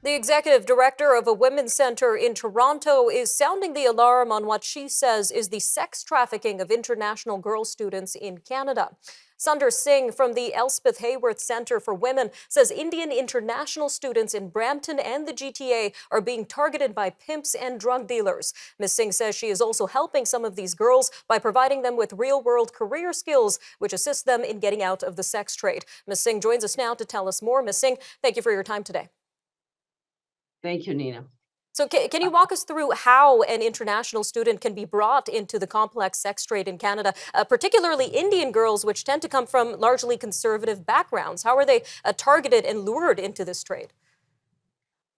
The executive director of a women's center in Toronto is sounding the alarm on what she says is the sex trafficking of international girl students in Canada. Sunder Singh from the Elspeth Heyworth Center for Women says Indian international students in Brampton and the GTA are being targeted by pimps and drug dealers. Ms. Singh says she is also helping some of these girls by providing them with real-world career skills, which assist them in getting out of the sex trade. Ms. Singh joins us now to tell us more. Ms. Singh, thank you for your time today. Thank you, Nina. So can you walk us through how an international student can be brought into the complex sex trade in Canada, particularly Indian girls, which tend to come from largely conservative backgrounds? How are they targeted and lured into this trade?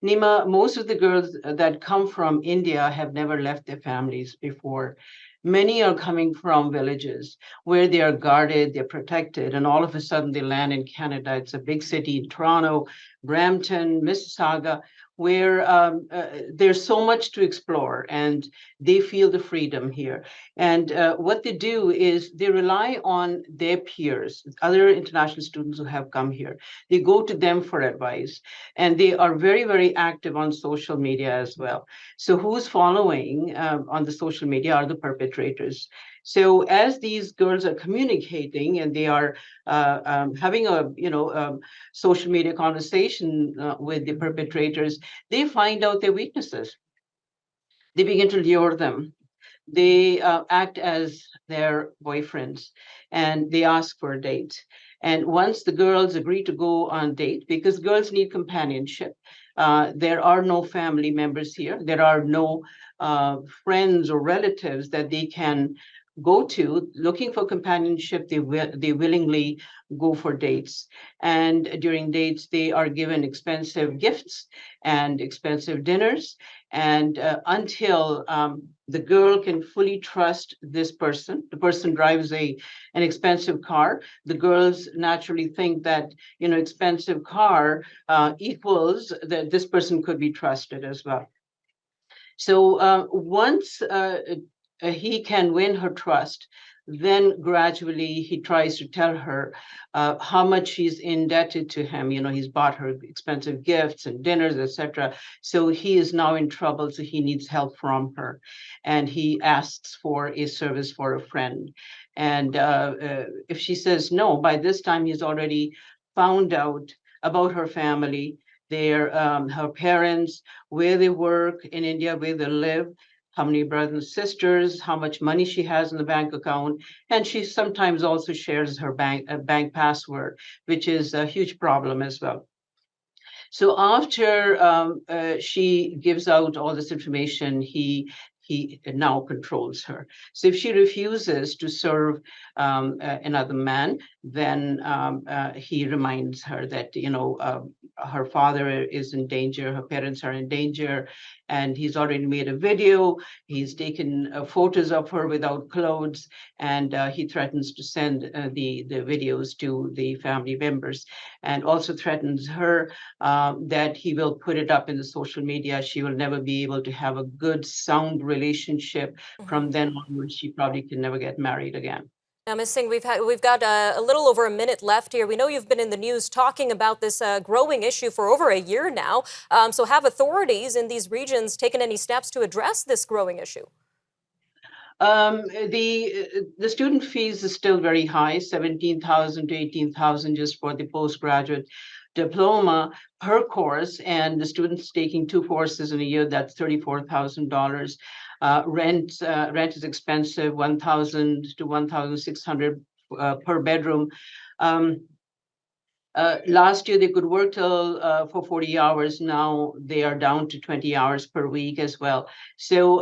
Nima, most of the girls that come from India have never left their families before. Many are coming from villages where they are guarded, they're protected, and all of a sudden they land in Canada. It's a big city, Toronto, Brampton, Mississauga, where there's so much to explore and they feel the freedom here. And what they do is they rely on their peers, other international students who have come here. They go to them for advice, and they are very, very active on social media as well. So who's following on the social media are the perpetrators. So as these girls are communicating and they are having a social media conversation with the perpetrators, they find out their weaknesses. They begin to lure them. They act as their boyfriends, and they ask for a date. And once the girls agree to go on date, because girls need companionship, there are no family members here. There are no friends or relatives that they can go to looking for companionship. They willingly go for dates, and during dates they are given expensive gifts and expensive dinners, and until the girl can fully trust this person. The person drives an expensive car. The girls naturally think that expensive car equals that this person could be trusted as well. So once he can win her trust, then gradually he tries to tell her how much he's indebted to him. He's bought her expensive gifts and dinners, etc. So he is now in trouble. So he needs help from her, and he asks for a service for a friend. And if she says no, by this time he's already found out about her family, her parents, where they work in India, where they live, how many brothers and sisters, how much money she has in the bank account, and she sometimes also shares her bank password, which is a huge problem as well. So after she gives out all this information, he now controls her. So if she refuses to serve another man, then he reminds her that her father is in danger, her parents are in danger, and he's already made a video. He's taken photos of her without clothes, and he threatens to send the videos to the family members, and also threatens her that he will put it up in the social media. She will never be able to have a good, sound relationship. Mhm. From then onwards, she probably can never get married again. Now, Ms. Singh, we've got a little over a minute left here. We know you've been in the news talking about this growing issue for over a year now. So have authorities in these regions taken any steps to address this growing issue? The student fees is still very high, 17,000 to 18,000 just for the postgraduate diploma per course, and the students taking two courses in a year, that's $34,000. Rent is expensive, 1,000 to 1,600 per bedroom. Um, Last year they could work till for 40 hours. Now they are down to 20 hours per week as well. So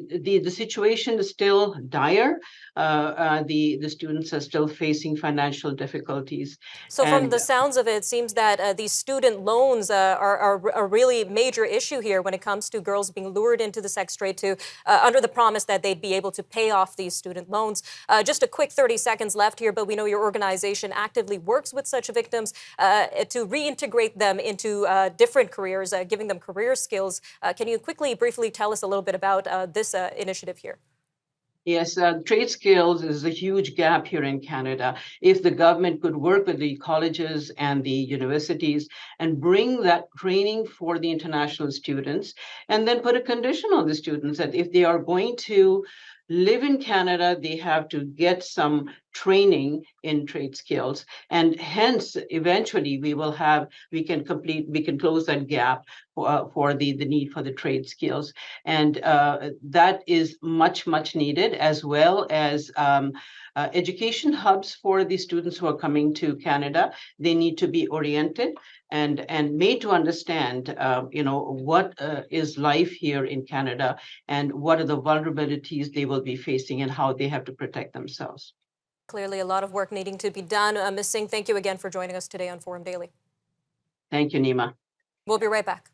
the situation is still dire. The students are still facing financial difficulties, So from and the sounds of it, it seems that these student loans are a really major issue here when it comes to girls being lured into the sex trade to under the promise that they'd be able to pay off these student loans. Just a quick 30 seconds left here, but we know your organization actively works with such victims to reintegrate them into different careers, giving them career skills. Can you quickly, briefly tell us a little bit about this initiative here? Yes, trade skills is a huge gap here in Canada. If the government could work with the colleges and the universities and bring that training for the international students, and then put a condition on the students that if they are going to live in Canada, they have to get some training in trade skills. And hence, eventually, we can close that gap for the need for the trade skills. And that is much, much needed, as well as education hubs for the students who are coming to Canada. They need to be oriented and made to understand, what is life here in Canada and what are the vulnerabilities they will be facing and how they have to protect themselves. Clearly, a lot of work needing to be done. Ms. Singh, thank you again for joining us today on Forum Daily. Thank you, Nima. We'll be right back.